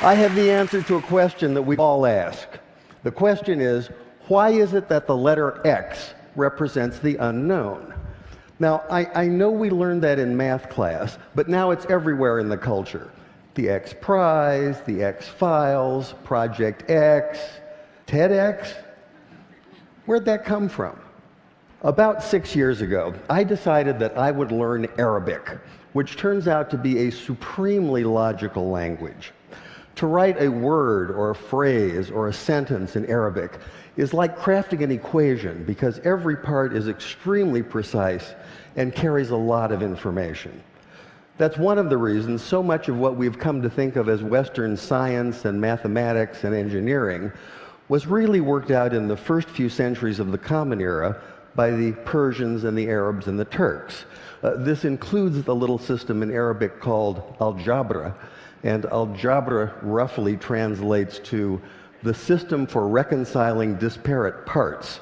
I have the answer to a question that we all ask. The question is, why is it that the letter X represents the unknown? Now, I know we learned that in math class, but now it's everywhere in the culture. The X Prize, the X Files, Project X, TEDx. Where'd that come from? About 6 years ago, I decided that I would learn Arabic, which turns out to be a supremely logical language. To write a word or a phrase or a sentence in Arabic is like crafting an equation because every part is extremely precise and carries a lot of information. That's one of the reasons so much of what we've come to think of as Western science and mathematics and engineering was really worked out in the first few centuries of the Common Era by the Persians and the Arabs and the Turks. This includes the little system in Arabic called algebra, and algebra roughly translates to the system for reconciling disparate parts.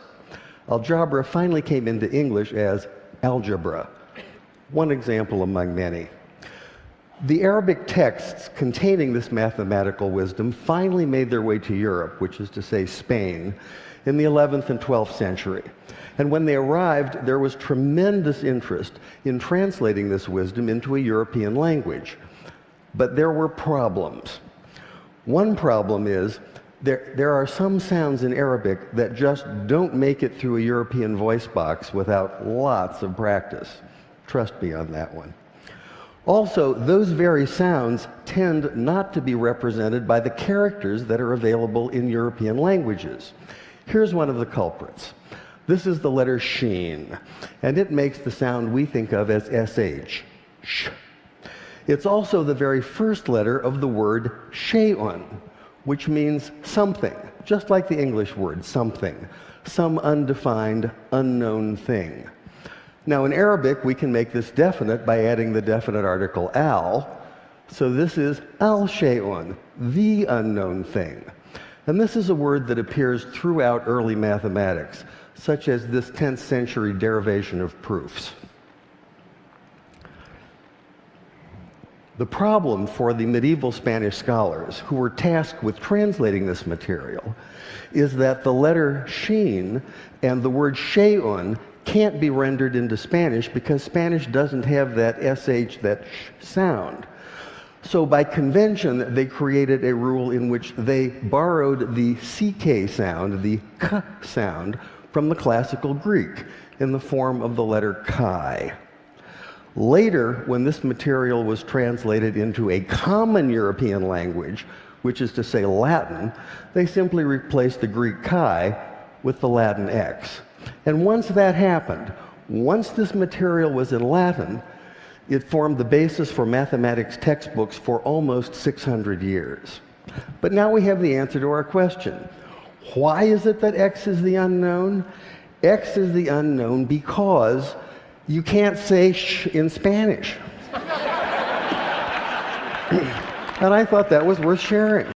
Algebra finally came into English as algebra, one example among many. The Arabic texts containing this mathematical wisdom finally made their way to Europe, which is to say Spain, in the 11th and 12th century. And when they arrived, there was tremendous interest in translating this wisdom into a European language. But there were problems. One problem is there are some sounds in Arabic that just don't make it through a European voice box without lots of practice. Trust me on that one. Also, those very sounds tend not to be represented by the characters that are available in European languages. Here's one of the culprits. This is the letter sheen, and it makes the sound we think of as sh, sh. It's also the very first letter of the word shay'un, which means something, just like the English word something, some undefined, unknown thing. Now, in Arabic, we can make this definite by adding the definite article al, so this is al-shay'un, the unknown thing. And this is a word that appears throughout early mathematics, such as this 10th century derivation of proofs. The problem for the medieval Spanish scholars who were tasked with translating this material is that the letter sheen and the word shay'un can't be rendered into Spanish because Spanish doesn't have that sh, that sh sound. So by convention, they created a rule in which they borrowed the ck sound, the k sound, from the classical Greek in the form of the letter chi. Later, when this material was translated into a common European language, which is to say Latin, they simply replaced the Greek chi with the Latin x. And once that happened, once this material was in Latin, it formed the basis for mathematics textbooks for almost 600 years. But now we have the answer to our question. Why is it that X is the unknown? X is the unknown because you can't say sh in Spanish. And I thought that was worth sharing.